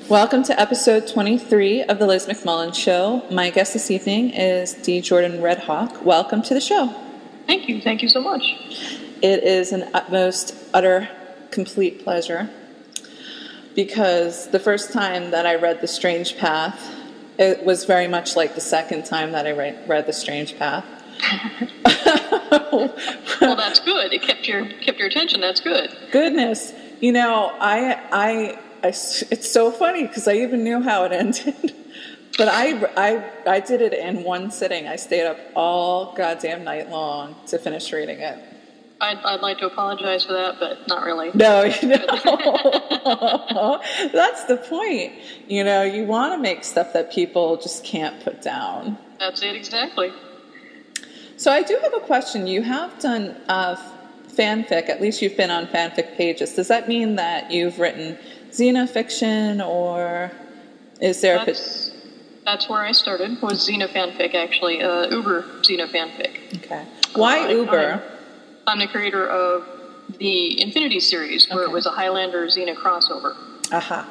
Welcome to episode 23 of the Liz McMullen Show. My guest this evening is Jordan Redhawk. Welcome to the show. Thank you. Thank you so much. It is an utmost, utter, complete pleasure because the first time that I read The Strange Path, it was very much like the second time that I read The Strange Path. Well, that's good. It kept your attention. That's good. Goodness. You know, it's so funny because I even knew how it ended. But I did it in one sitting. I stayed up all goddamn night long to finish reading it. I'd like to apologize for that, but not really. No, that's the point. You know, you want to make stuff that people just can't put down. That's it, exactly. So I do have a question. You have done fanfic, at least you've been on fanfic pages. Does that mean that you've written xenofiction, or is there That's where I started, was xenofanfic, actually. Uber xenofanfic. Okay. Why Uber? I'm the creator of the Infinity series, where it was a Highlander Xena crossover. Aha.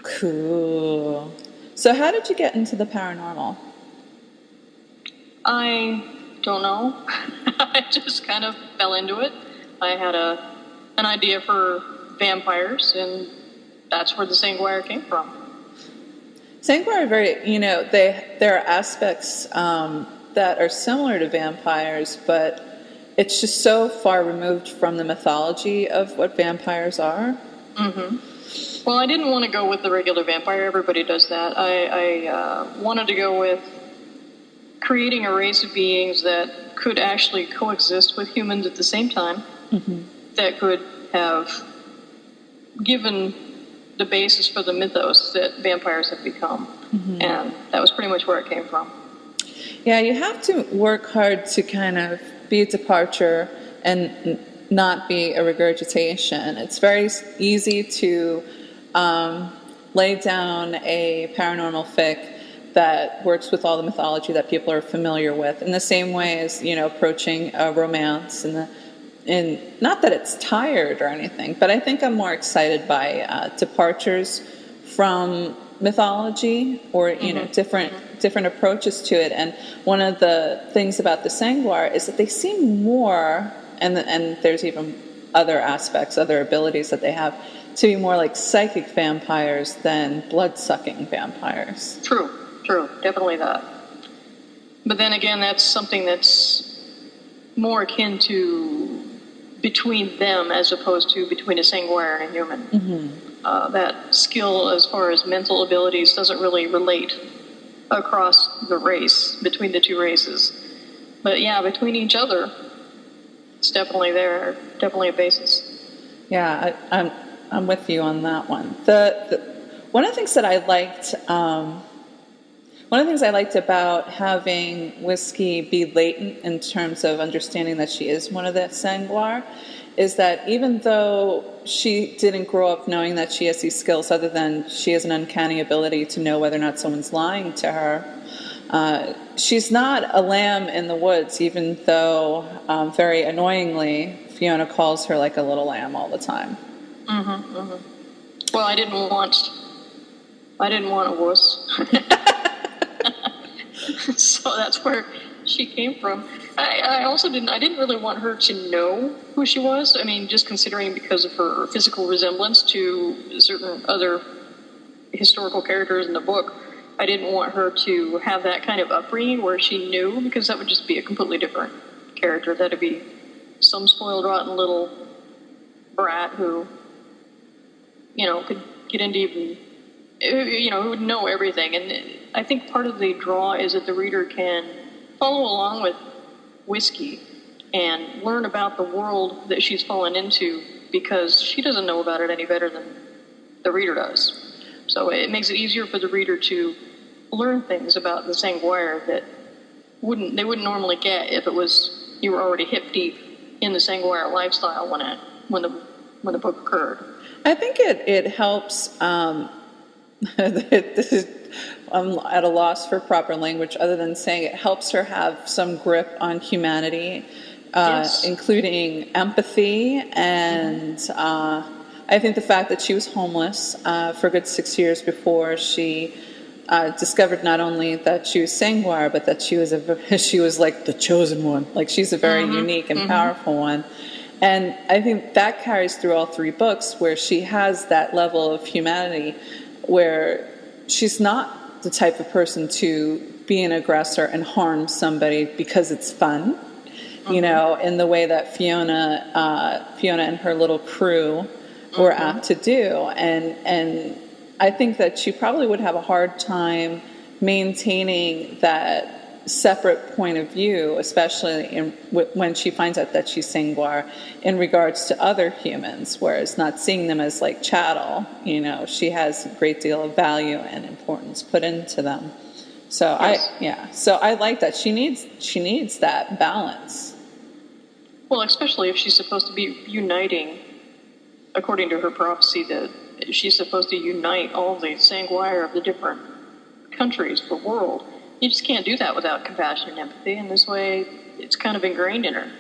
Cool. So how did you get into the paranormal? I don't know. I just kind of fell into it. I had an idea for vampires, and that's where the Sanguire came from. Sanguire are very, there are aspects that are similar to vampires, but it's just so far removed from the mythology of what vampires are. Mm-hmm. Well, I didn't want to go with the regular vampire. Everybody does that. I wanted to go with creating a race of beings that could actually coexist with humans at the same time, that could have given the basis for the mythos that vampires have become. And that was pretty much where it came from. Yeah, you have to work hard to kind of be a departure and not be a regurgitation. It's very easy to lay down a paranormal fic that works with all the mythology that people are familiar with, in the same way as, approaching a romance. And not that it's tired or anything, but I think I'm more excited by departures from mythology, or different approaches to it. And one of the things about the Sanguire is that they seem more, and there's even other aspects, other abilities that they have, to be more like psychic vampires than blood-sucking vampires. True, definitely that. But then again, that's something that's more akin to between them as opposed to between a Sanguire and a human. That skill as far as mental abilities doesn't really relate across the race, between the two races. But yeah, between each other, it's definitely there, definitely a basis. Yeah, I'm with you on that one. One of the things that I liked, about having Whiskey be latent in terms of understanding that she is one of the Sanguire, is that even though she didn't grow up knowing that she has these skills, other than she has an uncanny ability to know whether or not someone's lying to her, she's not a lamb in the woods, even though, very annoyingly, Fiona calls her like a little lamb all the time. Well, I didn't want a wuss. So that's where she came from. I didn't really want her to know who she was. I mean, just considering because of her physical resemblance to certain other historical characters in the book, I didn't want her to have that kind of upbringing where she knew, because that would just be a completely different character. That'd be some spoiled, rotten little brat who, could get into even, who would know everything. And I think part of the draw is that the reader can follow along with Whiskey and learn about the world that she's fallen into, because she doesn't know about it any better than the reader does. So it makes it easier for the reader to learn things about the Sanguire that they wouldn't normally get if it was you were already hip deep in the Sanguire lifestyle when the book occurred. I think it helps. This is, I'm at a loss for proper language other than saying it helps her have some grip on humanity, Yes. including empathy, and I I think the fact that she was homeless for a good 6 years before she discovered not only that she was Sanguire, but that she was like the chosen one. Like she's a very unique and powerful one. And I think that carries through all 3 books, where she has that level of humanity, where she's not the type of person to be an aggressor and harm somebody because it's fun. You know, in the way that Fiona and her little crew were apt to do, and I think that she probably would have a hard time maintaining that separate point of view, especially when she finds out that she's Sanguire, in regards to other humans, whereas not seeing them as like chattel. You know, she has a great deal of value and importance put into them. So Yes. so I like that she needs that balance. Well, especially if she's supposed to be uniting, according to her prophecy, that she's supposed to unite all the Sanguire of the different countries, the world. You just can't do that without compassion and empathy, and this way it's kind of ingrained in her.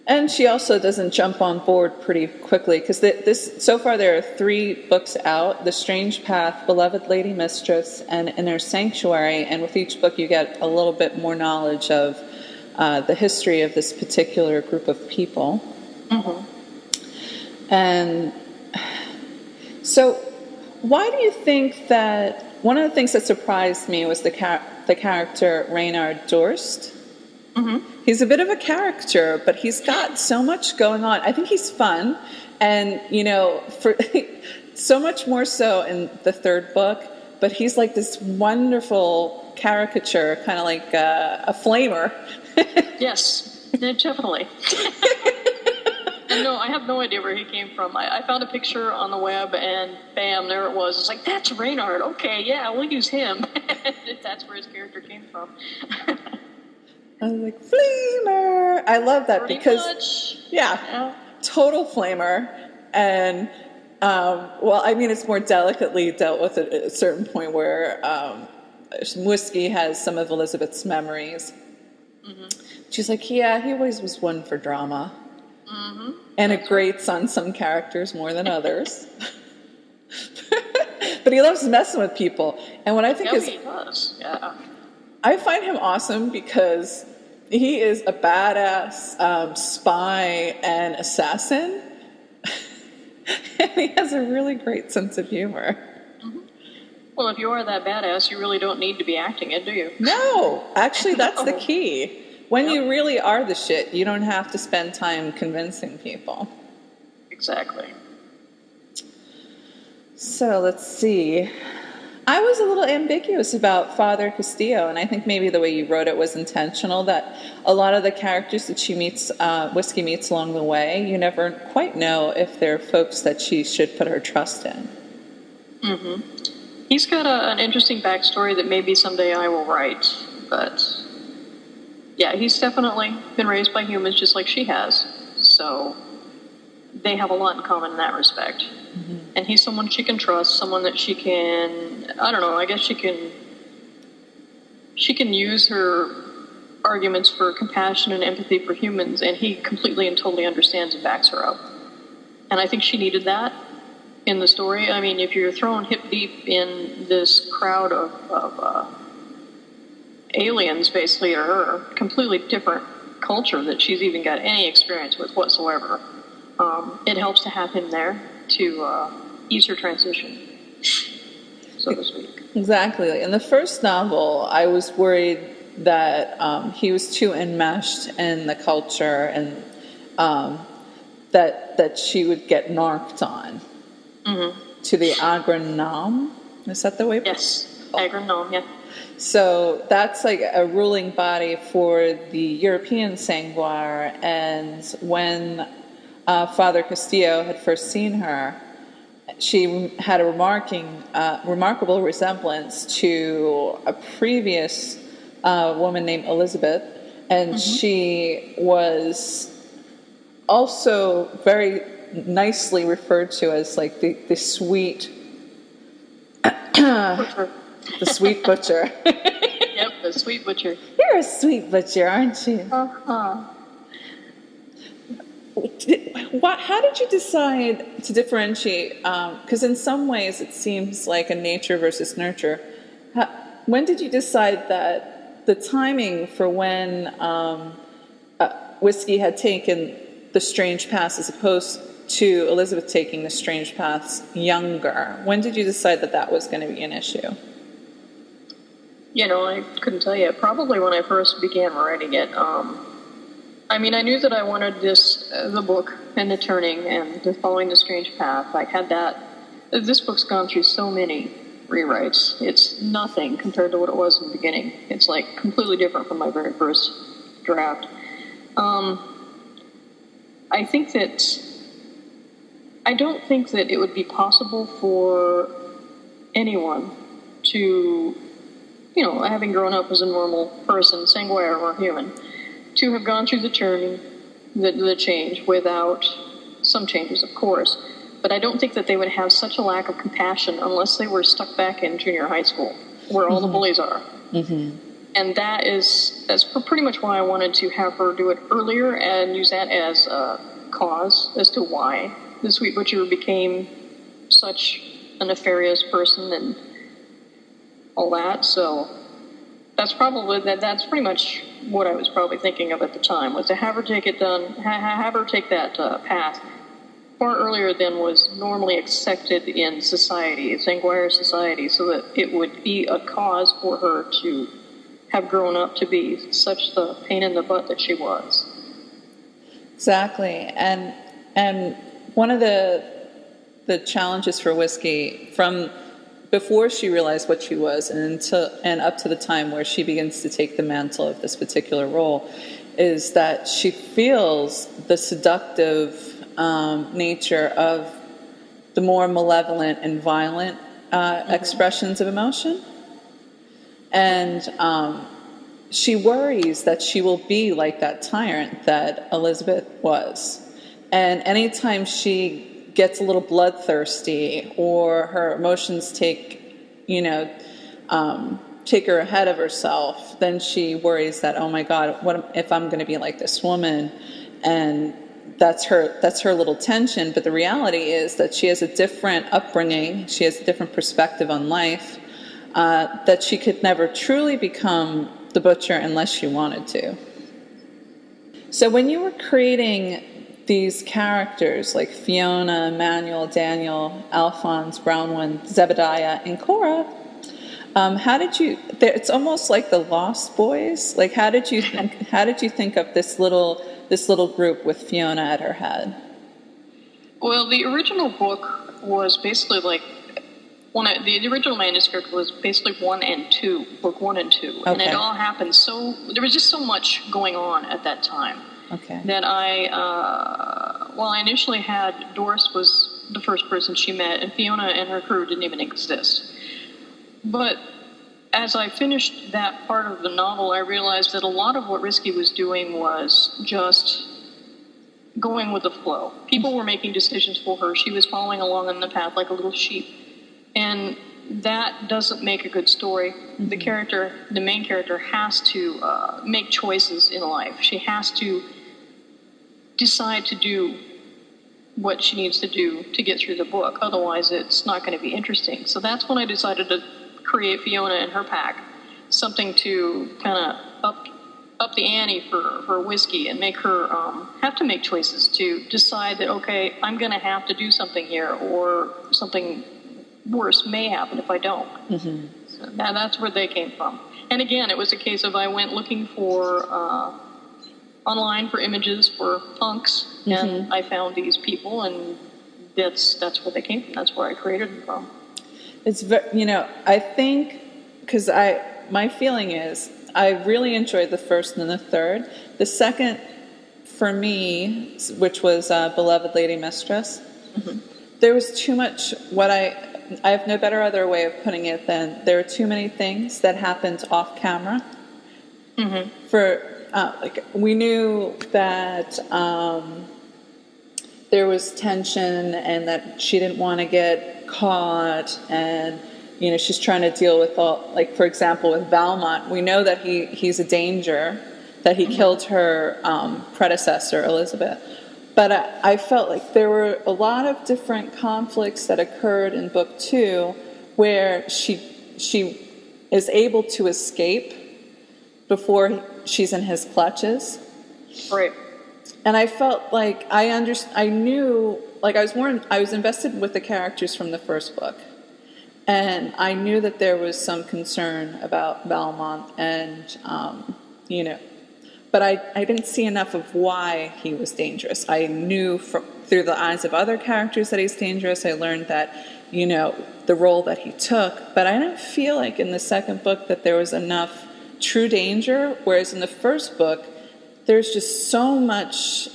And she also doesn't jump on board pretty quickly, because so far there are 3 books out: The Strange Path, Beloved Lady Mistress, and Inner Sanctuary. And with each book you get a little bit more knowledge of the history of this particular group of people. And so why do you think that one of the things that surprised me was the character Reynard Dorst? He's a bit of a character, but he's got so much going on. I think he's fun, and you know, for so much more so in the 3rd book. But he's like this wonderful caricature, kind of like a flamer. Yes, definitely. And no, I have no idea where he came from. I found a picture on the web, and bam, there it was. It's like, that's Reynard. Okay, yeah, we'll use him. That's where his character came from. I was like, flamer. I love that Pretty because, much. yeah, total flamer. And, well, I mean, it's more delicately dealt with at a certain point where Whiskey has some of Elizabeth's memories. She's like, yeah, he always was one for drama. And it grates on some characters more than others. But he loves messing with people. And what I think he does. Yeah. I find him awesome because he is a badass spy and assassin. And he has a really great sense of humor. Well, if you are that badass, you really don't need to be acting it, do you? No, actually, that's the key. When you really are the shit, you don't have to spend time convincing people. Exactly. So let's see. I was a little ambiguous about Father Castillo, and I think maybe the way you wrote it was intentional, that a lot of the characters that she meets, Whiskey meets along the way, you never quite know if they're folks that she should put her trust in. He's got an interesting backstory that maybe someday I will write, but yeah, he's definitely been raised by humans just like she has, so they have a lot in common in that respect. And he's someone she can trust, someone that she can, I don't know, I guess she can use her arguments for compassion and empathy for humans, and he completely and totally understands and backs her up. And I think she needed that in the story. I mean, if you're thrown hip deep in this crowd of aliens, basically, or her, completely different culture that she's even got any experience with whatsoever, it helps to have him there to ease her transition, so to speak. Exactly. In the first novel, I was worried that he was too enmeshed in the culture, and that she would get narked on to the agronome. Is that the way? Yes, agronome, yeah. So that's like a ruling body for the European Sanguire, and when Father Castillo had first seen her, she had a remarkable resemblance to a previous woman named Elizabeth, and she was also very nicely referred to as like the sweet Butcher. The sweet butcher. Yep, the sweet butcher. You're a sweet butcher, aren't you? How did you decide to differentiate? Because in some ways it seems like a nature versus nurture. When did you decide that the timing for when Whiskey had taken the strange paths as opposed to Elizabeth taking the strange paths younger, when did you decide that that was going to be an issue? I couldn't tell you. Probably when I first began writing it. I knew that I wanted the book and the turning and the following the strange path. I had that. This book's gone through so many rewrites. It's nothing compared to what it was in the beginning. It's like completely different from my very first draft. I don't think that it would be possible for anyone to, having grown up as a normal person, Sanguire or human, to have gone through the turning, the change without some changes, of course. But I don't think that they would have such a lack of compassion unless they were stuck back in junior high school, where all the bullies are. Mm-hmm. And that's pretty much why I wanted to have her do it earlier and use that as a cause as to why the Sweet Butcher became such a nefarious person and all that. So that's pretty much what I was probably thinking of at the time, was to have her take it done, have her take that path far earlier than was normally accepted in society, Sanguire society, so that it would be a cause for her to have grown up to be such the pain in the butt that she was. Exactly. And one of the challenges for Whiskey from before she realized what she was and up to the time where she begins to take the mantle of this particular role is that she feels the seductive nature of the more malevolent and violent expressions of emotion. And she worries that she will be like that tyrant that Elizabeth was. And anytime she gets a little bloodthirsty or her emotions take her ahead of herself, then she worries that, oh my God, what if I'm going to be like this woman? And that's her little tension. But the reality is that she has a different upbringing. She has a different perspective on life, that she could never truly become the Butcher unless she wanted to. So when you were creating these characters like Fiona, Manuel, Daniel, Alphonse, Brownwind, Zebediah, and Cora, how did you? It's almost like the Lost Boys. Like, how did you think of this little group with Fiona at her head? Well, the original book was basically like the original manuscript was basically 1 and 2, book 1 and 2, okay. And it all happened there was just so much going on at that time. Okay. That I initially had Doris was the first person she met, and Fiona and her crew didn't even exist. But as I finished that part of the novel, I realized that a lot of what Risky was doing was just going with the flow. People were making decisions for her. She was following along on the path like a little sheep. And that doesn't make a good story. Mm-hmm. The main character has to make choices in life. She has to decide to do what she needs to do to get through the book. Otherwise, it's not going to be interesting. So that's when I decided to create Fiona and her pack, something to kind of up the ante for Whiskey and make her have to make choices to decide that, okay, I'm going to have to do something here, or something worse may happen if I don't. Mm-hmm. So that's where they came from. And again, it was a case of I went looking for online for images for punks, mm-hmm. and I found these people, and that's where they came from. That's where I created them from. It's I think because my feeling is I really enjoyed the first and the third. The second, for me, which was Beloved Lady Mistress, mm-hmm. there was too much. I have no better other way of putting it than there were too many things that happened off camera. Mm-hmm. We knew that there was tension and that she didn't want to get caught, and she's trying to deal with all, like, for example, with Valmont, we know that he's a danger, that he mm-hmm. killed her predecessor, Elizabeth. But I felt like there were a lot of different conflicts that occurred in book 2 where she is able to escape before she's in his clutches. Right. And I felt like I knew, like I was invested with the characters from the first book. And I knew that there was some concern about Valmont and, but I didn't see enough of why he was dangerous. I knew through the eyes of other characters that he's dangerous. I learned that, the role that he took. But I didn't feel like in the second book that there was enough true danger, whereas in the first book, there's just so much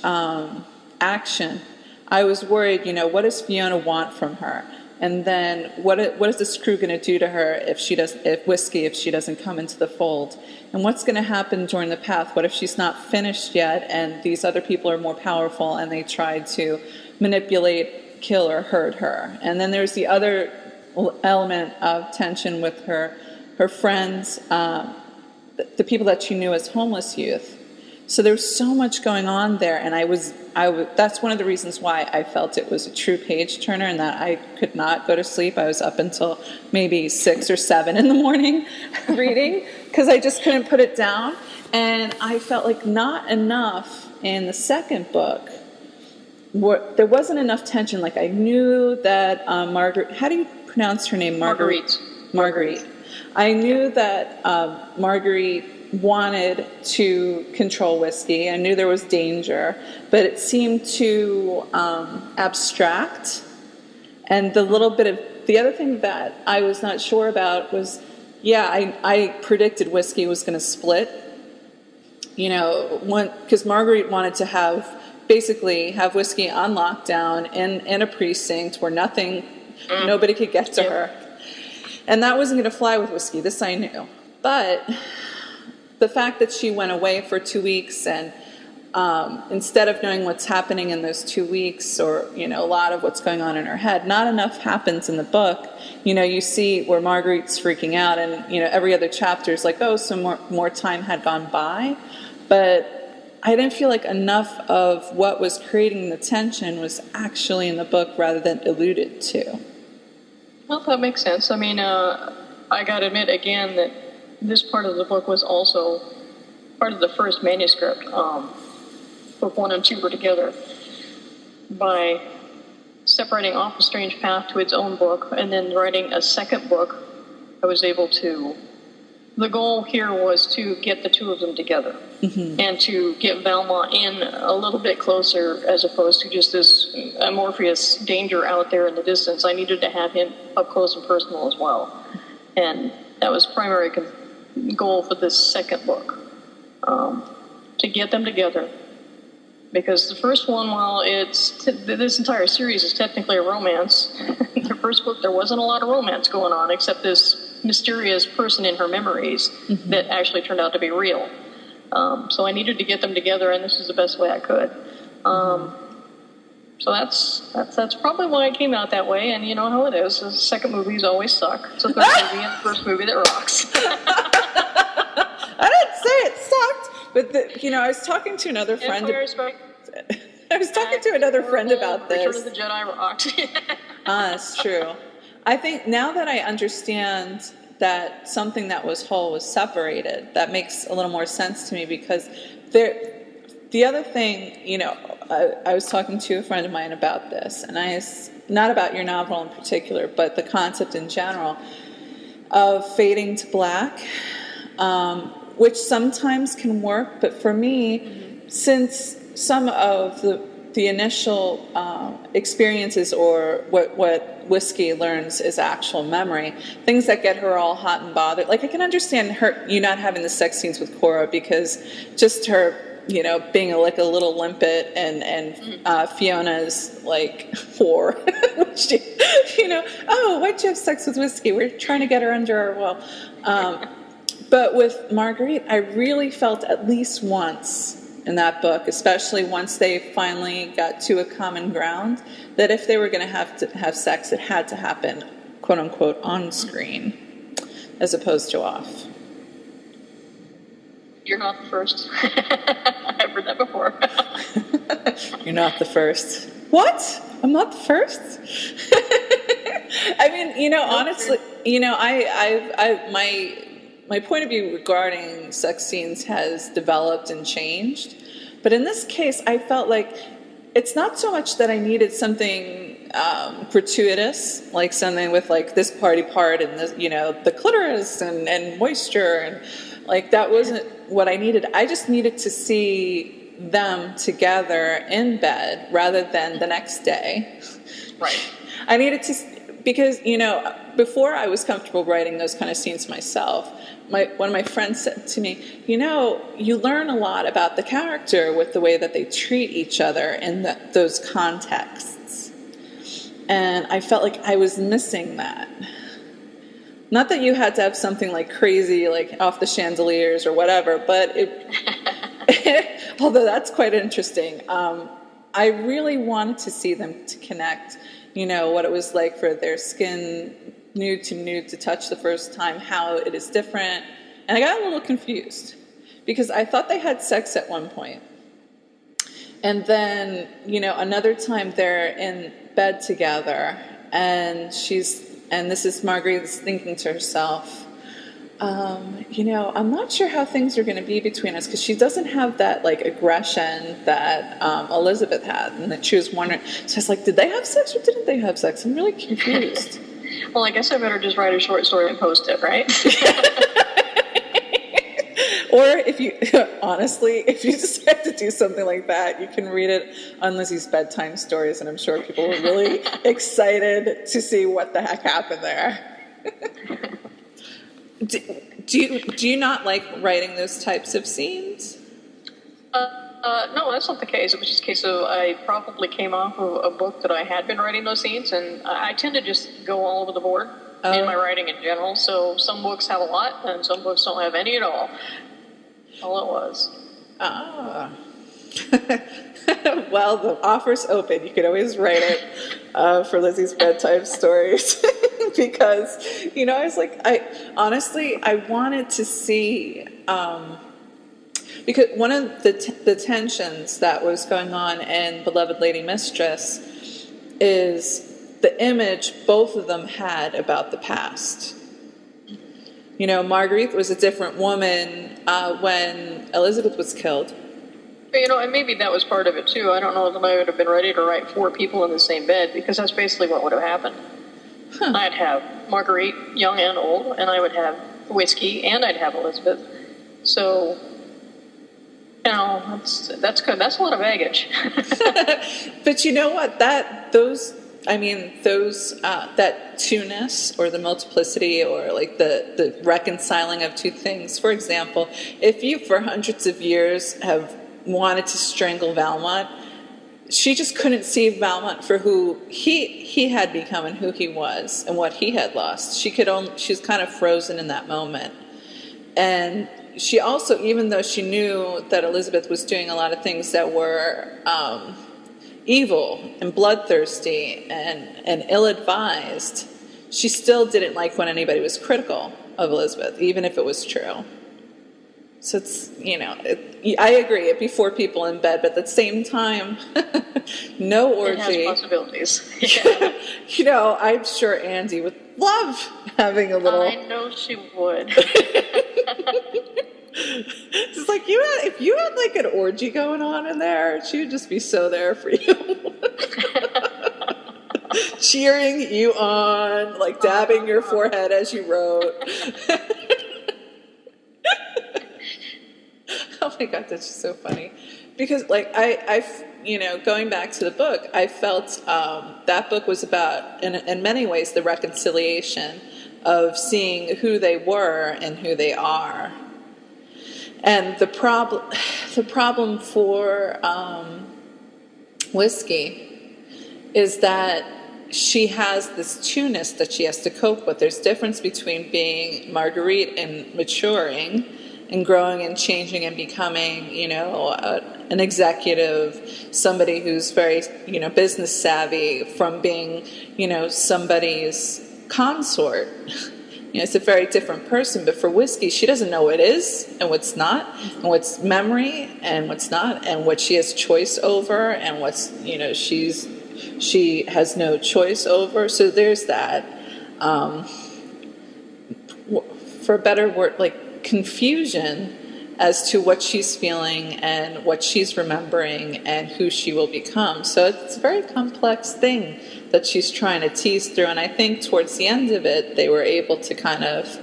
action. I was worried, what does Fiona want from her? And then what is this crew going to do to her if she doesn't come into the fold? And what's going to happen during the path? What if she's not finished yet and these other people are more powerful and they try to manipulate, kill, or hurt her? And then there's the other element of tension with her friends, the people that she knew as homeless youth. So there was so much going on there, and that's one of the reasons why I felt it was a true page turner and that I could not go to sleep. I was up until maybe 6 or 7 in the morning reading because I just couldn't put it down. And I felt like not enough in the second book. There wasn't enough tension. Like I knew that Margaret, how do you pronounce her name? Marguerite. I knew that Marguerite wanted to control Whiskey. I knew there was danger, but it seemed too abstract. And the other thing that I was not sure about was, I predicted Whiskey was going to split. Because Marguerite wanted to have Whiskey on lockdown in a precinct where nobody could get to her. And that wasn't going to fly with Whiskey. This I knew. But the fact that she went away for 2 weeks and instead of knowing what's happening in those 2 weeks or, a lot of what's going on in her head, not enough happens in the book. You see where Marguerite's freaking out and, every other chapter is like, so more time had gone by. But I didn't feel like enough of what was creating the tension was actually in the book rather than alluded to. Well, that makes sense. I mean, I got to admit again that this part of the book was also part of the first manuscript. Book 1 and 2 were together. By separating off A Strange Path to its own book and then writing a second book, I was able to... The goal here was to get the two of them together and to get Valmont in a little bit closer as opposed to just this amorphous danger out there in the distance. I needed to have him up close and personal as well. And that was primary goal for this second book, to get them together. Because the first one, while this entire series is technically a romance, the first book there wasn't a lot of romance going on except this mysterious person in her memories that actually turned out to be real. So I needed to get them together, and this is the best way I could. So that's probably why it came out that way, and you know how it is. The second movies always suck. It's the third movie and the first movie that rocks. I didn't say it sucked, but I was talking to another friend. About this. Return of the Jedi rocked. That's true. I think now that I understand that something that was whole was separated, that makes a little more sense to me because the other thing, I was talking to a friend of mine about this, and not about your novel in particular, but the concept in general of fading to black, which sometimes can work, but for me, since some of the initial experiences or what Whiskey learns is actual memory, things that get her all hot and bothered. Like I can understand you not having the sex scenes with Cora because just her, being a little limpet and Fiona's like whore. Why'd you have sex with Whiskey? We're trying to get her under our will. But with Marguerite, I really felt at least once in that book, especially once they finally got to a common ground, that if they were going to have sex, it had to happen, quote unquote, on screen, as opposed to off. You're not the first. I've heard that before. You're not the first. What? I'm not the first? I mean, honestly, my point of view regarding sex scenes has developed and changed. But in this case, I felt like it's not so much that I needed something gratuitous, like something with like this party part and this, the clitoris and moisture, and like that wasn't what I needed. I just needed to see them together in bed rather than the next day. Right. I needed to, because before I was comfortable writing those kind of scenes myself, one of my friends said to me, you learn a lot about the character with the way that they treat each other in those contexts. And I felt like I was missing that. Not that you had to have something like crazy, like off the chandeliers or whatever, but although that's quite interesting, I really wanted to see them to connect, what it was like for their skin nude to touch the first time, how it is different. And I got a little confused because I thought they had sex at one point. And then, another time they're in bed together and this is Marguerite is thinking to herself, I'm not sure how things are going to be between us, because she doesn't have that like aggression that Elizabeth had, and that she was wondering. So I was like, did they have sex or didn't they have sex? I'm really confused. Well, I guess I better just write a short story and post it, right? Or if you decide to do something like that, you can read it on Lizzie's bedtime stories, and I'm sure people were really excited to see what the heck happened there. Do you not like writing those types of scenes? No, that's not the case. It was just a case of I probably came off of a book that I had been writing those scenes, and I tend to just go all over the board in my writing in general. So some books have a lot, and some books don't have any at all. All it was. Ah. Well, the offer's open. You could always write it for Lizzie's bedtime stories. Because, I was like, I wanted to see, because one of the tensions that was going on in Beloved Lady Mistress is the image both of them had about the past. Marguerite was a different woman when Elizabeth was killed. And maybe that was part of it too. I don't know if I would have been ready to write 4 people in the same bed, because that's basically what would have happened. Huh. I'd have Marguerite, young and old, and I would have Whiskey, and I'd have Elizabeth. So, that's good. That's a lot of baggage. But you know what? That two-ness, or the multiplicity, or like the reconciling of two things. For example, if you for hundreds of years have wanted to strangle Valmont, she just couldn't see Valmont for who he had become and who he was and what he had lost. She's kind of frozen in that moment. And she also, even though she knew that Elizabeth was doing a lot of things that were evil and bloodthirsty and ill-advised, she still didn't like when anybody was critical of Elizabeth, even if it was true. So it's, I agree, it'd be 4 people in bed, but at the same time, no orgy. It has possibilities. I'm sure Andy would love having a little... I know she would. It's like, if you had like an orgy going on in there, she would just be so there for you. Cheering you on, like dabbing your forehead as you wrote. Oh my God, that's just so funny. Because like I going back to the book, I felt that book was about, in many ways, the reconciliation of seeing who they were and who they are. And the problem for Whiskey is that she has this two-ness that she has to cope with. There's difference between being Marguerite and maturing and growing and changing and becoming, an executive, somebody who's very, business savvy, from being, somebody's consort. it's a very different person. But for Whiskey, she doesn't know what is and what's not, and what's memory and what's not, and what she has choice over, and what's, she has no choice over. So there's that. For a better word, like confusion as to what she's feeling and what she's remembering and who she will become. So it's a very complex thing that she's trying to tease through. And I think towards the end of it, they were able to kind of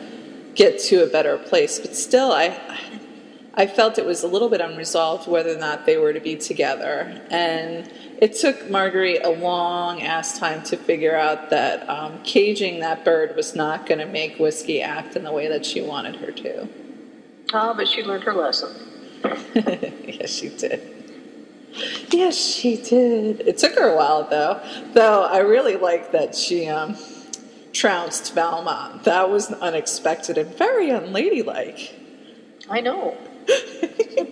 get to a better place. But still, I felt it was a little bit unresolved whether or not they were to be together. And it took Marguerite a long-ass time to figure out that caging that bird was not going to make Whiskey act in the way that she wanted her to. Oh, but she learned her lesson. Yes, she did. Yes, she did. It took her a while, though. Though I really like that she trounced Valmont. That was unexpected and very unladylike. I know.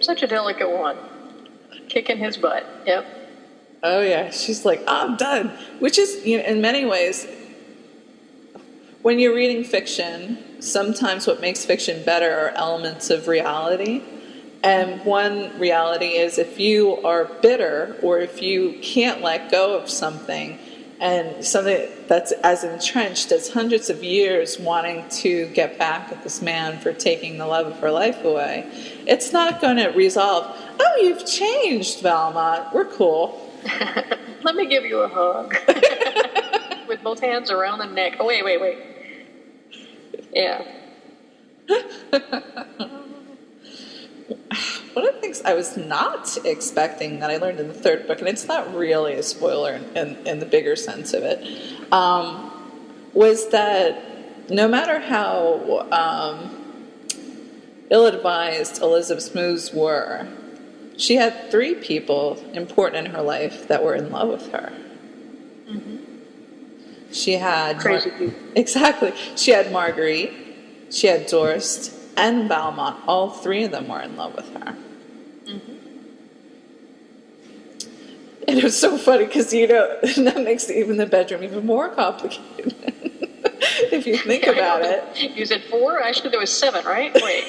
Such a delicate one. Kicking his butt. Yep. Oh, yeah. She's like, I'm done. Which is, in many ways, when you're reading fiction, sometimes what makes fiction better are elements of reality. And one reality is if you are bitter or if you can't let go of something, and something that's as entrenched as hundreds of years wanting to get back at this man for taking the love of her life away, it's not going to resolve, oh, you've changed, Valmont. We're cool. Let me give you a hug. With both hands around the neck. Oh, wait. Yeah. One of the things I was not expecting that I learned in the third book, and it's not really a spoiler in the bigger sense of it, was that no matter how ill-advised Elizabeth's moves were, she had 3 people important in her life that were in love with her. Mm-hmm. She had... Crazy people. Exactly. She had Marguerite, she had Dorst, and Valmont. All 3 of them were in love with her. Mm-hmm. And it was so funny because, that makes even the bedroom even more complicated. If you think about it. You said 4? Actually, there was 7, right? Wait.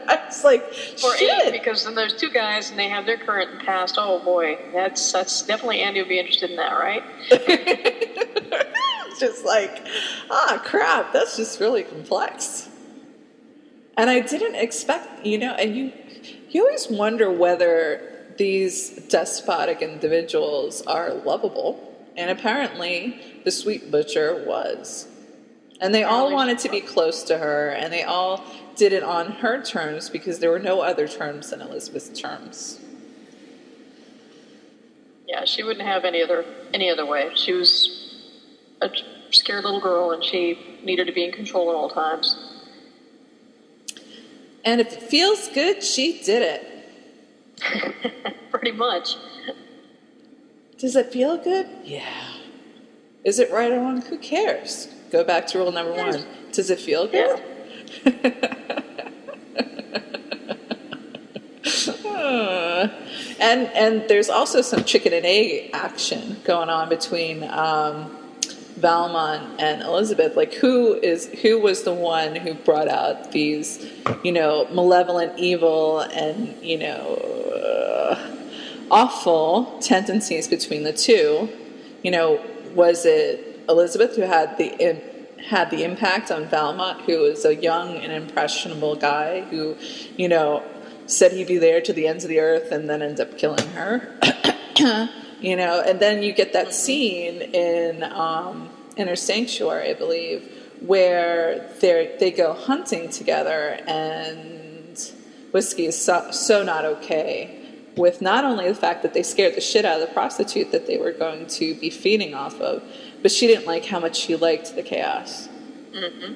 I was like, or shit. 8, because then there's 2 guys and they have their current and past. Oh boy, that's definitely Andy would be interested in that, right? It's just like, crap, that's just really complex. And I didn't expect, and you always wonder whether these despotic individuals are lovable. And apparently, the Sweet Butcher was. And they all wanted to be close to her, and they all did it on her terms because there were no other terms than Elizabeth's terms. Yeah, she wouldn't have any other way. She was a scared little girl, and she needed to be in control at all times. And if it feels good, she did it. Pretty much. Does it feel good? Yeah. Is it right or wrong? Who cares? Go back to rule number 1. Does it feel good? Yeah. And there's also some chicken and egg action going on between Valmont and Elizabeth. Like, who was the one who brought out these, malevolent, evil, and awful tendencies between the two? Was it Elizabeth who had the impact on Valmont, who was a young and impressionable guy who, said he'd be there to the ends of the earth and then ends up killing her? And then you get that scene in Inner Sanctuary, I believe, where they go hunting together, and Whiskey is so not okay with not only the fact that they scared the shit out of the prostitute that they were going to be feeding off of, but she didn't like how much she liked the chaos. Mm-hmm.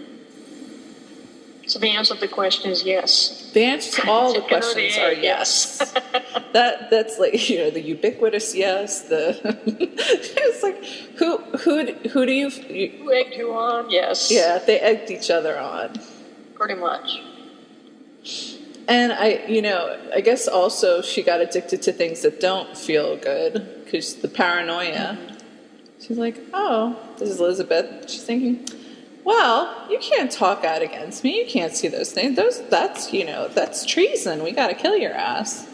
So the answer to the question is yes. The answer to all the questions are yes. That's like, the ubiquitous yes. It's like, who do you? Who egged you on? Yes. Yeah, they egged each other on. Pretty much. And I guess also she got addicted to things that don't feel good, because the paranoia. Mm-hmm. She's like, oh, this is Elizabeth. She's thinking, well, you can't talk out against me. You can't see those things. That's treason. We got to kill your ass.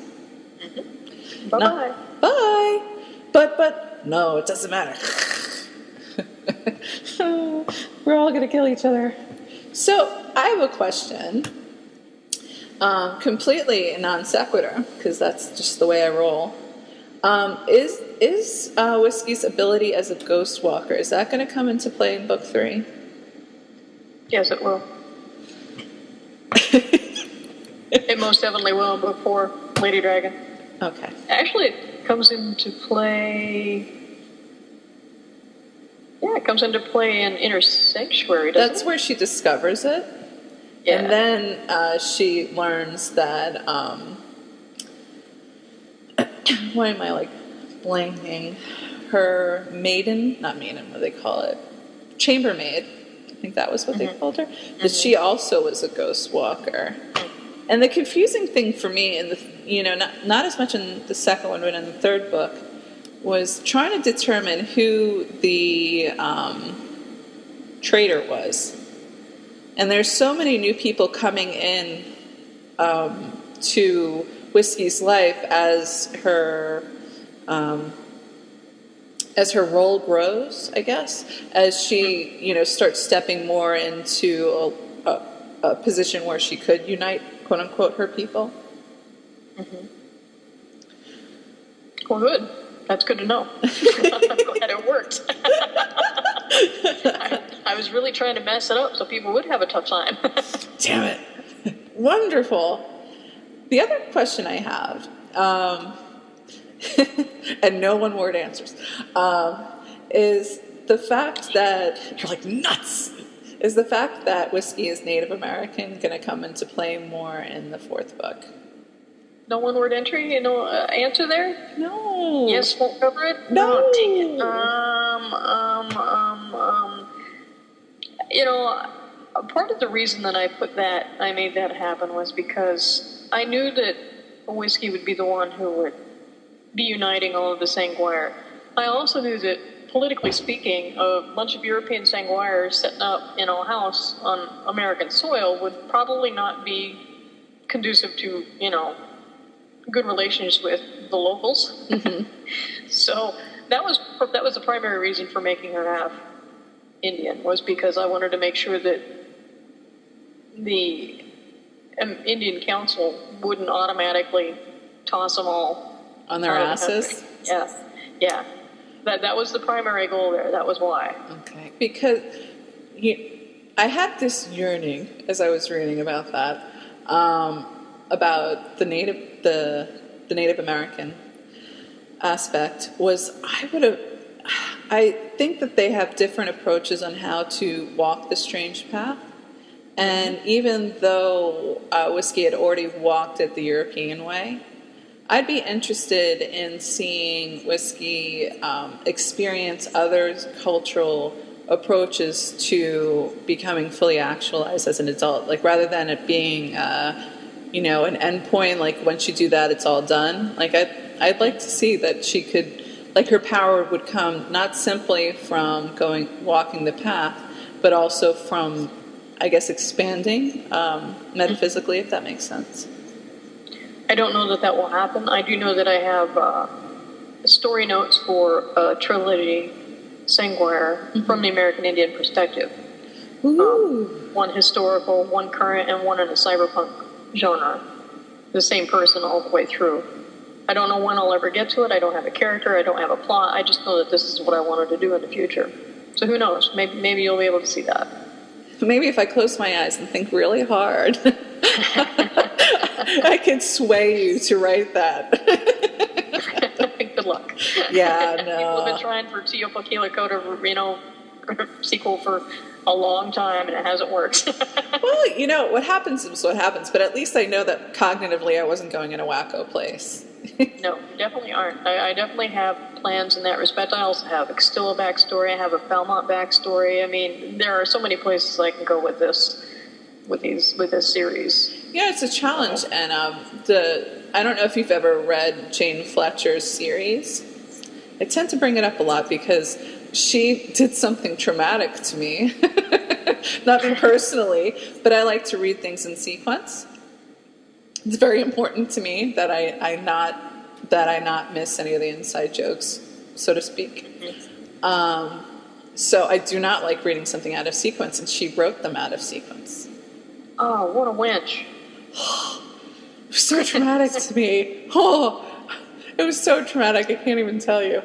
Bye-bye. Bye. But, no, it doesn't matter. We're all going to kill each other. So, I have a question. Completely non sequitur, because that's just the way I roll. Is Whiskey's ability as a ghost walker, is that going to come into play in book 3? Yes, it will. It most definitely will in book 4, Lady Dragon. Okay. Actually, it comes into play... Yeah, it comes into play in Inner Sanctuary, doesn't it? That's where she discovers it. Yeah. And then she learns that... why am I, blanking? Her not maiden, what do they call it? Chambermaid. I think that was what they called her. That she also was a ghost walker. And the confusing thing for me in the, not as much in the second one, but in the third book, was trying to determine who the traitor was. And there's so many new people coming in to Whiskey's life as her role grows, I guess, as she, starts stepping more into a position where she could unite, quote unquote, her people. Mm-hmm. Well, good. That's good to know. I'm glad it worked. I was really trying to mess it up so people would have a tough time. Damn it. Wonderful. The other question I have, and no one-word answers, is the fact that, you're like, nuts! Is the fact that Whiskey is Native American going to come into play more in the fourth book? No one-word entry? Answer there? No. Yes, won't cover it? No. Oh, dang it. Part of the reason that I made that happen was because I knew that Whiskey would be the one who would be uniting all of the Sanguire. I also knew that, politically speaking, a bunch of European Sanguires setting up in a house on American soil would probably not be conducive to, good relations with the locals. Mm-hmm. So that was the primary reason for making her half Indian, was because I wanted to make sure that the Indian Council wouldn't automatically toss them all on their asses. Yeah. That was the primary goal there. That was why. Okay. Because I had this yearning as I was reading about that, about the Native American aspect. I think that they have different approaches on how to walk the strange path. And even though Whiskey had already walked it the European way, I'd be interested in seeing Whiskey experience other cultural approaches to becoming fully actualized as an adult. Like, rather than it being, an end point, like once you do that, it's all done. Like, I'd like to see that she could, like, her power would come not simply from walking the path, but also from, I guess, expanding metaphysically, if that makes sense. I don't know that will happen. I do know that I have story notes for a trilogy Sanguire from the American Indian perspective. One historical, one current, and one in a cyberpunk genre. The same person all the way through. I don't know when I'll ever get to it. I don't have a character. I don't have a plot. I just know that this is what I wanted to do in the future. So who knows? Maybe you'll be able to see that. Maybe if I close my eyes and think really hard, I could sway you to write that. Good luck. Yeah, no. People have been trying for Teopakila Coda, sequel for a long time, and it hasn't worked. Well, what happens is what happens, but at least I know that cognitively I wasn't going in a wacko place. No, you definitely aren't. I definitely have plans in that respect. I also have a Castilla backstory. I have a Belmont backstory. I mean, there are so many places I can go with this series. Yeah, it's a challenge, and I don't know if you've ever read Jane Fletcher's series. I tend to bring it up a lot because she did something traumatic to me. Not me personally, but I like to read things in sequence. It's very important to me that I not miss any of the inside jokes, so to speak. So I do not like reading something out of sequence, and she wrote them out of sequence. Oh, what a wench. It was so traumatic to me. Oh, it was so traumatic, I can't even tell you.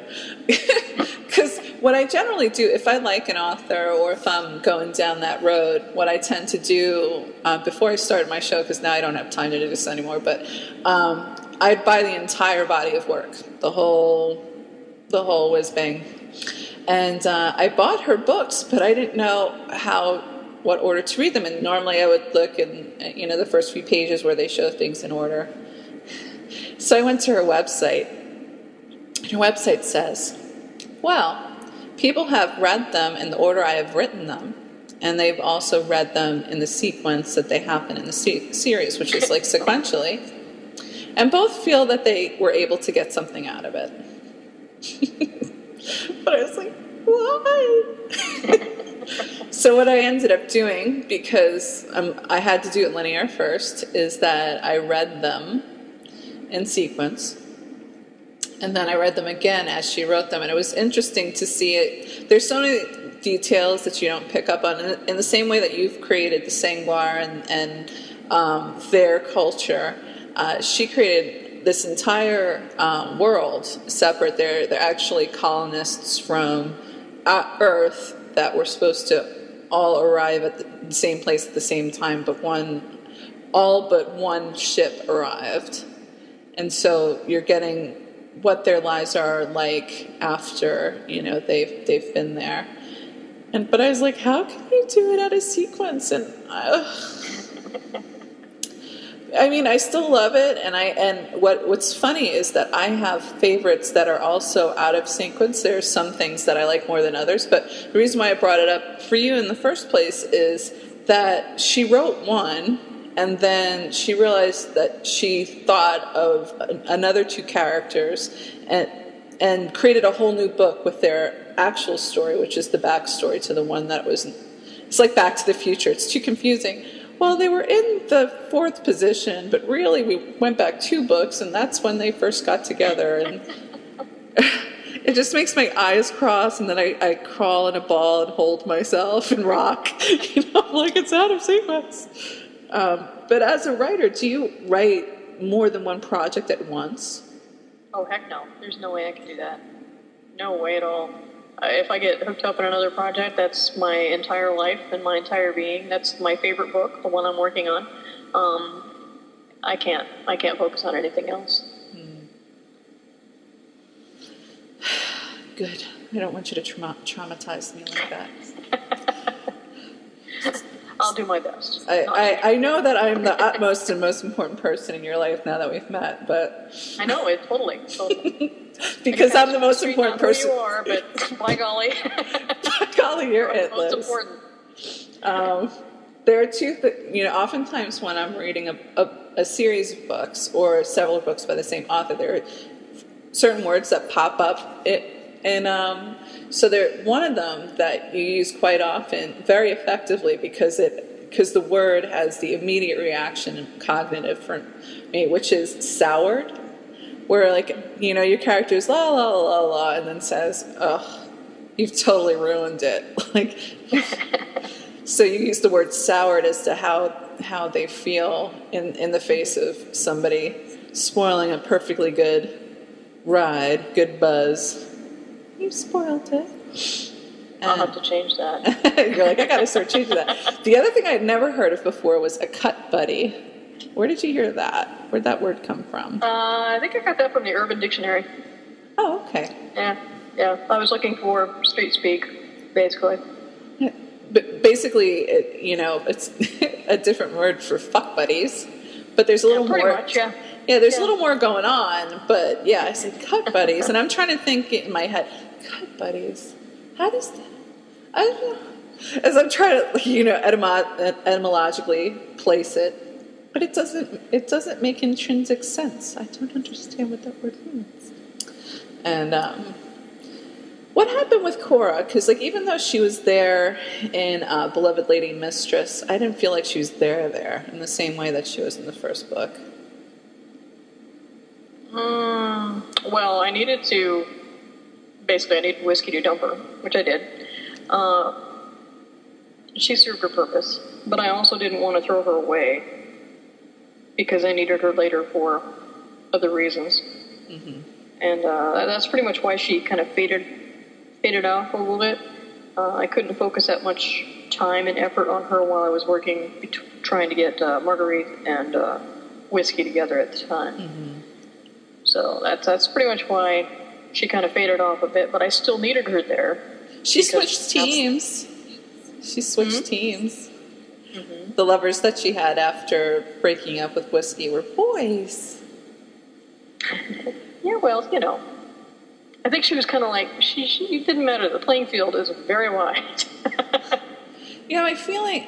Because what I generally do, if I like an author or if I'm going down that road, what I tend to do before I start my show, because now I don't have time to do this anymore, but I'd buy the entire body of work, the whole whiz-bang. And I bought her books, but I didn't know what order to read them. And normally I would look in, the first few pages where they show things in order. So I went to her website. And her website says, well, people have read them in the order I have written them. And they've also read them in the sequence that they happen in the series, which is like sequentially. And both feel that they were able to get something out of it. But I was like, why? So what I ended up doing, because I had to do it linear first, is that I read them in sequence. And then I read them again as she wrote them. And it was interesting to see it. There's so many details that you don't pick up on. In the same way that you've created the Sanguire and their culture, she created this entire world separate. They're actually colonists from Earth that were supposed to all arrive at the same place at the same time, but all but one ship arrived. And so you're getting what their lives are like after, they've been there. But I was like, how can you do it out of sequence? And I still love it, and what's funny is that I have favorites that are also out of sequence. There are some things that I like more than others, but the reason why I brought it up for you in the first place is that she wrote one, and then she realized that she thought of another two characters and created a whole new book with their actual story, which is the backstory to the one that was. It's like Back to the Future. It's too confusing. Well, they were in the fourth position, but really we went back 2 books, and that's when they first got together. And it just makes my eyes cross, and then I crawl in a ball and hold myself and rock. Like it's out of sequence. But as a writer, do you write more than one project at once? Oh, heck no. There's no way I can do that. No way at all. If I get hooked up in another project, that's my entire life and my entire being. That's my favorite book, the one I'm working on. I can't focus on anything else. Good. I don't want you to traumatize me like that. I'll do my best. I know that I'm the utmost and most important person in your life now that we've met, but I know it totally. Because I'm the most important person. Who you are, but by golly, by golly, you're it, Liz. Most important. There are two. Oftentimes when I'm reading a series of books or several books by the same author, there are certain words that pop up. So one of them that you use quite often, very effectively, because the word has the immediate reaction and cognitive for me, which is soured, where your character is la la la la and then says, "Oh, you've totally ruined it." So you use the word soured as to how they feel in the face of somebody spoiling a perfectly good ride, good buzz. You spoiled it. I'll have to change that. You're like, I gotta start changing that. The other thing I'd never heard of before was a cut buddy. Where did you hear that? Where'd that word come from? I think I got that from the Urban Dictionary. Oh, okay. Yeah. I was looking for street speak, basically. Yeah. But basically, it's a different word for fuck buddies. But there's a little pretty more. Much, yeah. Yeah, there's a little more going on. But yeah, I said cut buddies, and I'm trying to think in my head, cut buddies. How does that? I don't know. As I'm trying to, etymologically place it, but it doesn't make intrinsic sense. I don't understand what that word means. And What happened with Cora? Because, like, even though she was there in Beloved Lady Mistress, I didn't feel like she was there in the same way that she was in the first book. Well, I needed whiskey to dump her, which I did. She served her purpose, but I also didn't want to throw her away because I needed her later for other reasons. Mm-hmm. And that's pretty much why she kind of faded off a little bit. I couldn't focus that much time and effort on her while I was working, trying to get Marguerite and whiskey together at the time. Mm-hmm. So that's pretty much why she kind of faded off a bit, but I still needed her there. She switched teams. Mm-hmm. The lovers that she had after breaking up with whiskey were boys. Yeah, well, you know. I think she was kind of like, she didn't matter. The playing field is very wide. You know, I feel like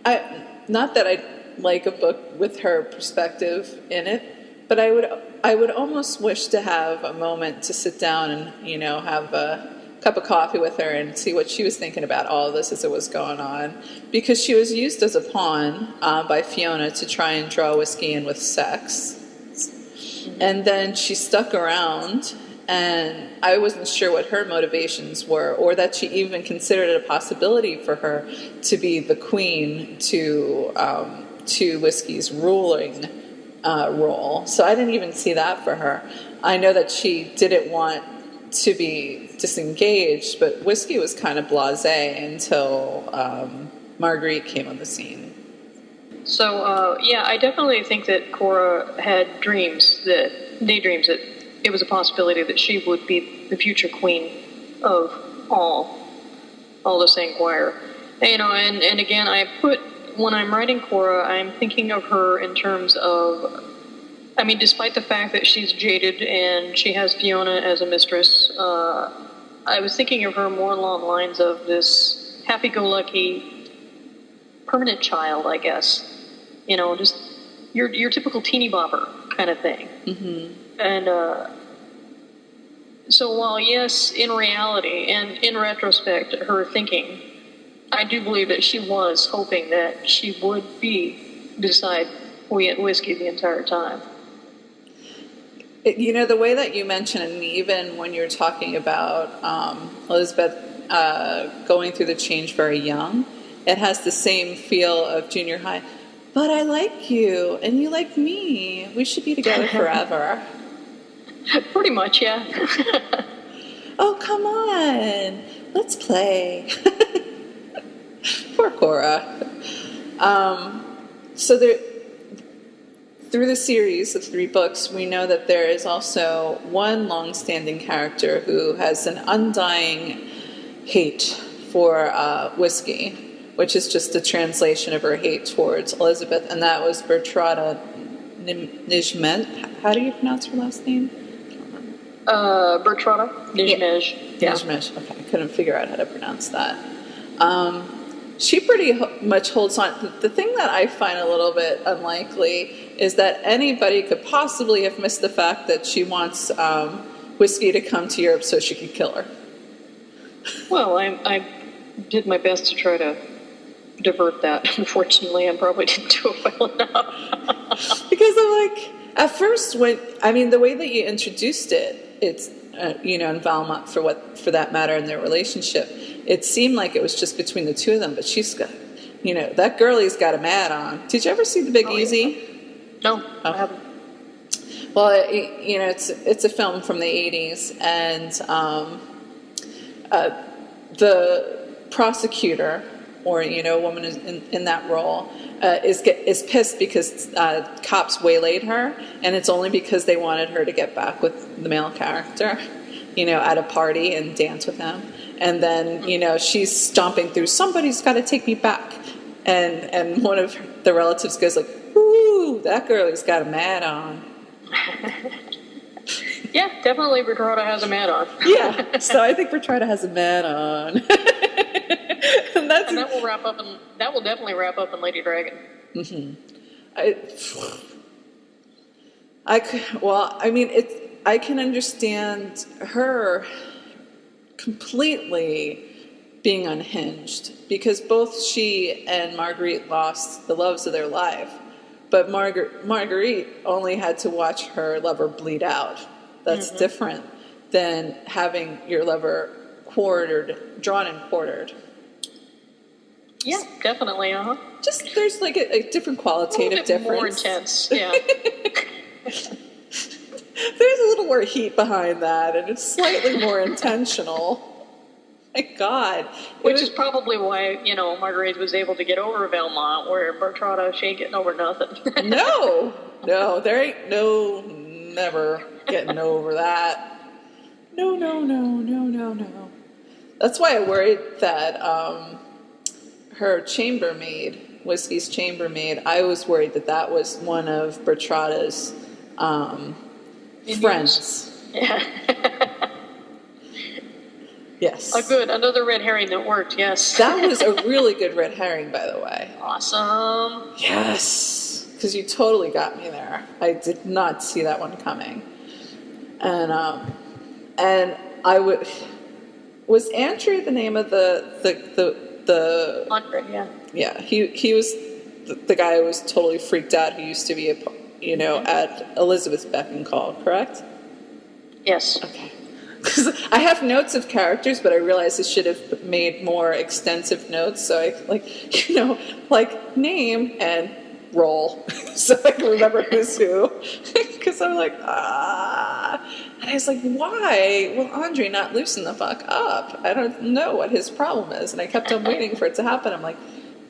I not that I like a book with her perspective in it, but I would almost wish to have a moment to sit down and, you know, have a cup of coffee with her and see what she was thinking about all of this as it was going on, because she was used as a pawn by Fiona to try and draw whiskey in with sex. And then she stuck around, and I wasn't sure what her motivations were, or that she even considered it a possibility for her to be the queen to Whiskey's ruling role. So I didn't even see that for her. I know that she didn't want to be disengaged, but Whiskey was kind of blasé until Marguerite came on the scene. So, yeah, I definitely think that Cora had daydreams that it was a possibility that she would be the future queen of all the Sanguire. You know, and again, when I'm writing Cora, I'm thinking of her in terms of, I mean, despite the fact that she's jaded and she has Fiona as a mistress, I was thinking of her more along the lines of this happy-go-lucky permanent child, I guess. You know, just your typical teeny bopper kind of thing. Mm-hmm. And so while, yes, in reality and in retrospect, her thinking, I do believe that she was hoping that she would be beside Whiskey the entire time. You know, the way that you mentioned, and even when you're talking about Elizabeth going through the change very young, it has the same feel of junior high. But I like you, and you like me. We should be together forever. Pretty much, yeah. Oh, come on. Let's play. Poor Cora. So through the series of 3 books, we know that there is also one long-standing character who has an undying hate for Whiskey, which is just a translation of her hate towards Elizabeth, and that was Bertrada Nijmeh. How do you pronounce her last name? Bertrada Nijmeh. Yeah. Nijmeh. Okay, I couldn't figure out how to pronounce that. She pretty much holds on. The thing that I find a little bit unlikely is that anybody could possibly have missed the fact that she wants Whiskey to come to Europe so she could kill her. Well, I did my best to try to divert that. Unfortunately, I probably didn't do it well enough. Because I'm like, at first, the way that you introduced it, it's and Valmont for that matter in their relationship, it seemed like it was just between the two of them. But she's got, that girlie's got a mad on. Did you ever see The Big Easy? Yeah. No, I haven't. Well, it's a film from the 80s, and the prosecutor, or a woman in that role, is pissed because cops waylaid her, and it's only because they wanted her to get back with the male character, at a party and dance with him. And then she's stomping through, somebody's got to take me back, and one of the relatives goes like, "Ooh, that girlie's got a mad on." Yeah, definitely Bertrada has a mad on. Yeah, so I think Bertrada has a mad on. and that will definitely wrap up in Lady Dragon. Mm-hmm. I can understand her completely being unhinged, because both she and Marguerite lost the loves of their life. But Marguerite only had to watch her lover bleed out. That's different than having your lover drawn and quartered. Yeah, definitely. Just there's like a different qualitative difference. More intense. Yeah. There's a little more heat behind that, and it's slightly more intentional. My God. Which is probably why, Marguerite was able to get over Velmont, where Bertrada, she ain't getting over nothing. No, there ain't never getting over that. No. That's why I worried that her chambermaid, Whiskey's chambermaid, I was worried that was one of Bertrada's friends. Yeah. Yes. Another red herring that worked, yes. That was a really good red herring, by the way. Awesome. Yes. Because you totally got me there. I did not see that one coming. And was Andrew the name of the Andre, yeah. Yeah, he was the guy who was totally freaked out, who used to be at Elizabeth's beck and call, correct? Yes. Okay. Because I have notes of characters, but I realized I should have made more extensive notes. So I name and role, so I can remember who's who. Because I'm like, and I was like, why will Andre not loosen the fuck up? I don't know what his problem is, and I kept on waiting for it to happen. I'm like,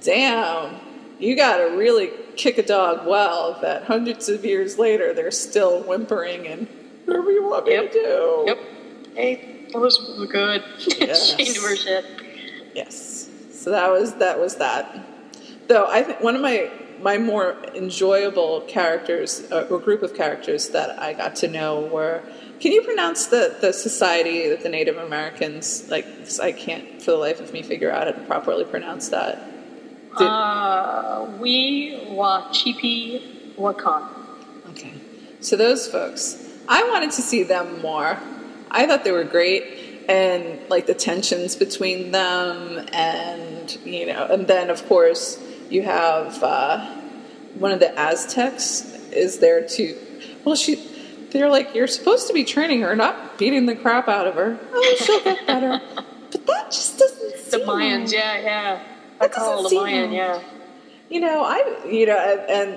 damn, you gotta really kick a dog well that hundreds of years later they're still whimpering and whatever you want me to do. Yep. Hey, that was good. Yes. She knew her shit. Yes. So that was that. Though I think one of my more enjoyable characters, or group of characters that I got to know were, can you pronounce the society that the Native Americans, like, 'cause I can't for the life of me figure out how to properly pronounce that. Chipi Wakan. Okay. So those folks, I wanted to see them more. I thought they were great, and like the tensions between them, and and then of course you have one of the Aztecs is there to, they're like, you're supposed to be training her, not beating the crap out of her. Oh, she'll get better. But that just doesn't seem the Mayans, yeah. I call the Mayan, yeah.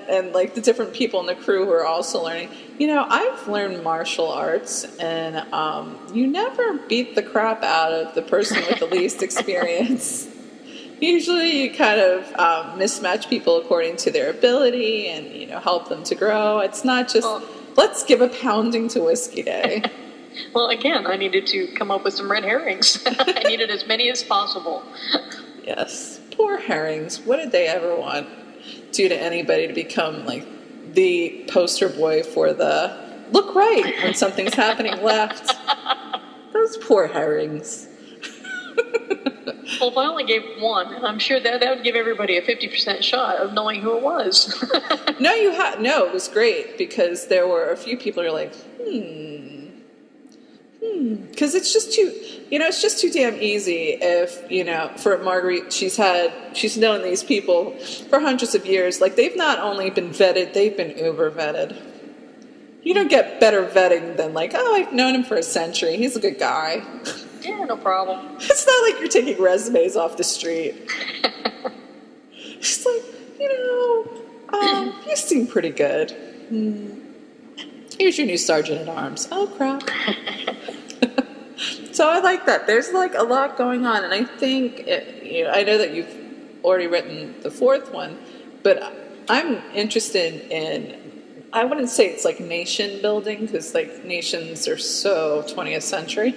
And like the different people in the crew who are also learning, I've learned martial arts, and you never beat the crap out of the person with the least experience. Usually you kind of mismatch people according to their ability and, help them to grow. It's not just, let's give a pounding to Whiskey Day. Well, again, I needed to come up with some red herrings. I needed as many as possible. Yes. Poor herrings. What did they ever want do to anybody to become like the poster boy for the look right when something's happening left? Those poor herrings. Well, if I only gave one, I'm sure that would give everybody a 50% shot of knowing who it was. No, it was great, because there were a few people who are like, because it's just too damn easy if, for Marguerite, she's known these people for hundreds of years. Like, they've not only been vetted, they've been uber vetted. You don't get better vetting than like, I've known him for a century, he's a good guy. Yeah, no problem. It's not like you're taking resumes off the street. It's like, you seem pretty good. Here's your new sergeant at arms. Oh, crap. So I like that. There's like a lot going on, and I think I know that you've already written the fourth one, but I'm interested in, I wouldn't say it's like nation building, because like nations are so 20th century.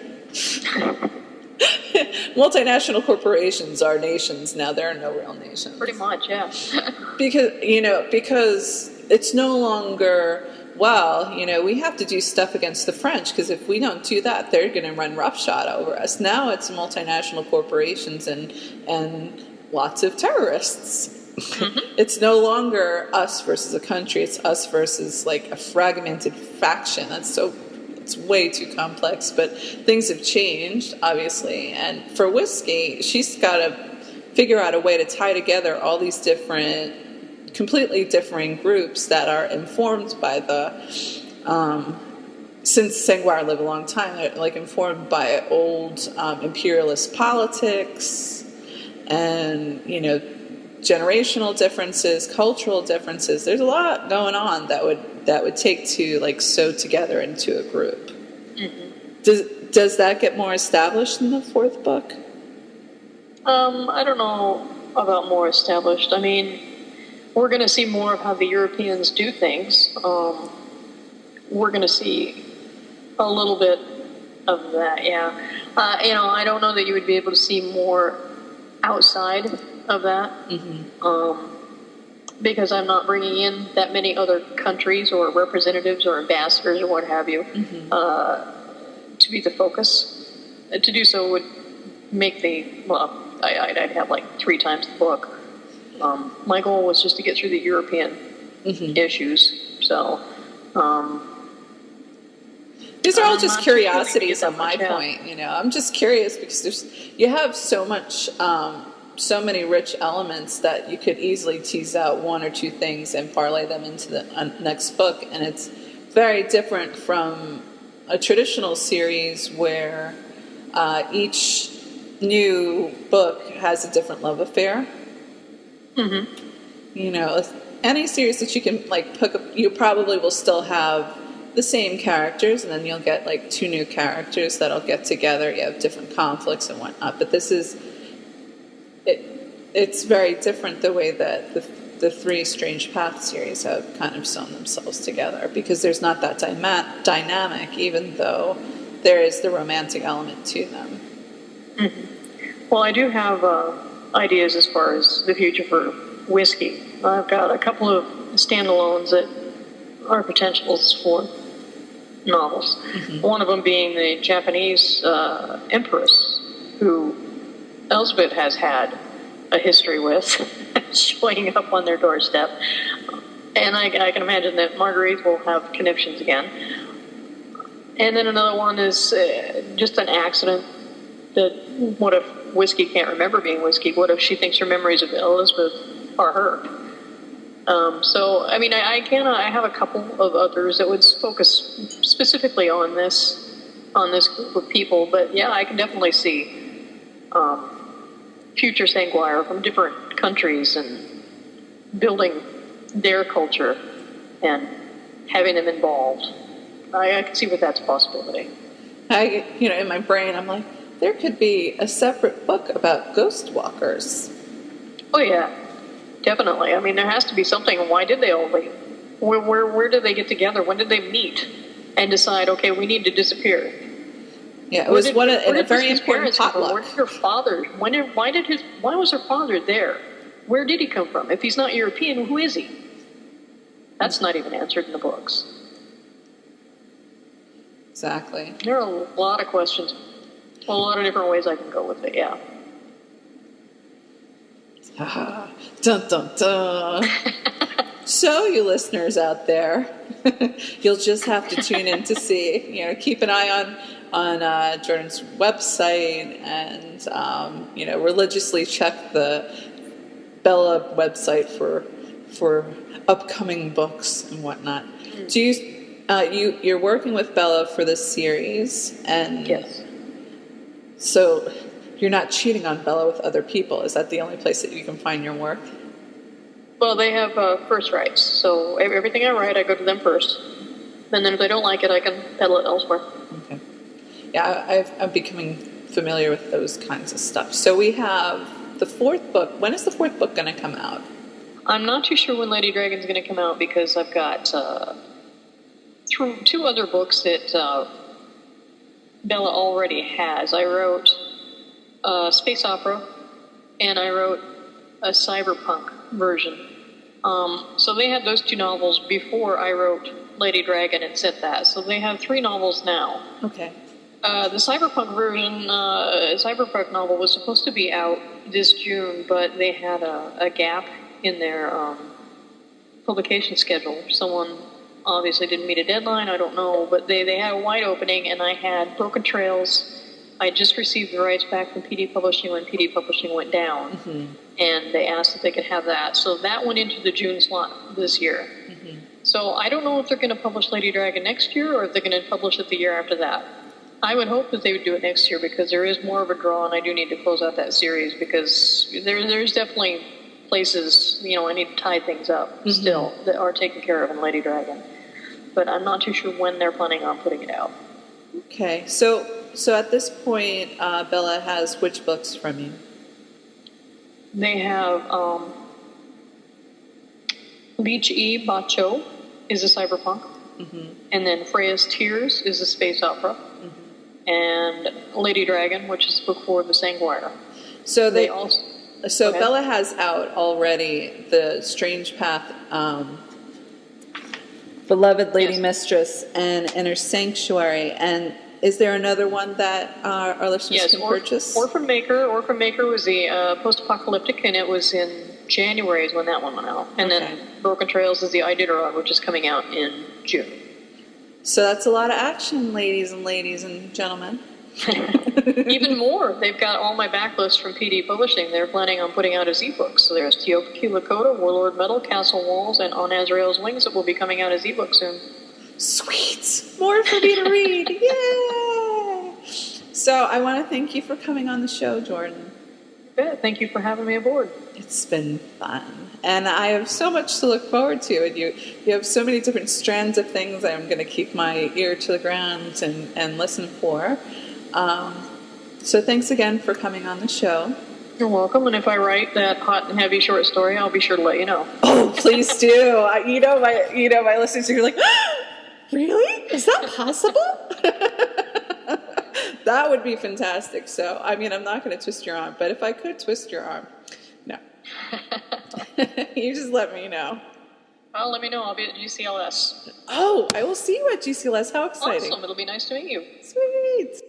Multinational corporations are nations now. There are no real nations. Pretty much, yeah. because it's no longer, we have to do stuff against the French, because if we don't do that, they're going to run roughshod over us. Now it's multinational corporations and lots of terrorists. Mm-hmm. It's no longer us versus a country. It's us versus like a fragmented faction. That's so it's way too complex, but things have changed, obviously. And for whiskey, she's got to figure out a way to tie together all these different, completely differing groups that are informed by the, since Sanguire lived a long time, they're like informed by old imperialist politics and, you know, generational differences, cultural differences. There's a lot going on that would take to like sew together into a group. Mm-hmm. Does that get more established in the fourth book? I don't know about more established. I mean, we're going to see more of how the Europeans do things. We're going to see a little bit of that, yeah. You know, I don't know that you would be able to see more outside of that, because I'm not bringing in that many other countries or representatives or ambassadors or what have you to be the focus. To do so would make I'd have like 3 times the book. My goal was just to get through the European issues, so... these are all just curiosities on my point, you know. I'm just curious because you have so much... so many rich elements that you could easily tease out 1 or 2 things and parlay them into the next book. And it's very different from a traditional series where each new book has a different love affair. You know, any series that you can like pick up, you probably will still have the same characters, and then you'll get like 2 new characters that'll get together. You have different conflicts and whatnot. But this is... It's very different the way that the 3 Strange Path series have kind of sewn themselves together, because there's not that dynamic, even though there is the romantic element to them. Well, I do have ideas as far as the future for whiskey. I've got a couple of standalones that are potentials for novels. One of them being the Japanese Empress, who Elsbeth has had a history with, showing up on their doorstep. And I can imagine that Marguerite will have conniptions again. And then another one is just an accident. That what if whiskey can't remember being whiskey? What if she thinks her memories of Elizabeth are her? So, I mean, I have a couple of others that would focus specifically on this group of people. But yeah, I can definitely see future Sanguire from different countries and building their culture and having them involved. I can see where that's a possibility. In my brain, I'm like, there could be a separate book about ghost walkers. Oh yeah, definitely. I mean, there has to be something. Why did they all leave? Where did they get together? When did they meet and decide? Okay, we need to disappear. Yeah, it was a very important potluck. Where did her father? Why was her father there? Where did he come from? If he's not European, who is he? That's not even answered in the books. Exactly. There are a lot of questions. A lot of different ways I can go with it. Yeah. Dun dun dun. So, you listeners out there, you'll just have to tune in to see. You know, keep an eye on Jordan's website, and religiously check the Bella website for upcoming books and whatnot. Do you're working with Bella for this series, and yes. So you're not cheating on Bella with other people. Is that the only place that you can find your work? Well, they have first rights, so everything I write, I go to them first, and then if they don't like it, I can peddle it elsewhere. Okay. Yeah, I'm becoming familiar with those kinds of stuff. So we have the 4th book. When is the 4th book going to come out? I'm not too sure when Lady Dragon's going to come out, because I've got 2 other books that Bella already has. I wrote a space opera, and I wrote a cyberpunk version. So they had those 2 novels before I wrote Lady Dragon and sent that. So they have 3 novels now. Okay. The cyberpunk version, cyberpunk novel was supposed to be out this June, but they had a gap in their publication schedule. Someone obviously didn't meet a deadline, I don't know, but they had a wide opening, and I had Broken Trails. I just received the rights back from PD Publishing when PD Publishing went down, and they asked if they could have that. So that went into the June slot this year. So I don't know if they're going to publish Lady Dragon next year or if they're going to publish it the year after that. I would hope that they would do it next year because there is more of a draw, and I do need to close out that series because there's definitely places, I need to tie things up still that are taken care of in Lady Dragon. But I'm not too sure when they're planning on putting it out. Okay, so at this point, Bella has which books from you? They have Leech E. Bacho is a cyberpunk, and then Freya's Tears is a space opera, and Lady Dragon, which is book 4 of the Sanguire. So they also. So Bella has out already the Strange Path, Beloved Lady Mistress, and Inner Sanctuary. And is there another one that our listeners can purchase? Orphan Maker. Orphan Maker was the post-apocalyptic, and it was in January is when that one went out. And then Broken Trails is the Iditarod, which is coming out in June. So that's a lot of action, ladies and gentlemen. Even more. They've got all my backlist from PD Publishing. They're planning on putting out as ebooks. So there's Teoki Lakota, Warlord Metal, Castle Walls, and On Azrael's Wings that will be coming out as ebooks soon. Sweet! More for me to read. Yay! So I want to thank you for coming on the show, Jordan. Thank you for having me aboard. It's been fun. And I have so much to look forward to. And you have so many different strands of things I'm going to keep my ear to the ground and listen for. So thanks again for coming on the show. You're welcome. And if I write that hot and heavy short story, I'll be sure to let you know. Oh, please do. My listeners are like, really? Is that possible? That would be fantastic. So, I'm not going to twist your arm, but if I could twist your arm, no. You just let me know. Well, let me know. I'll be at GCLS. Oh, I will see you at GCLS. How exciting. Awesome. It'll be nice to meet you. Sweet.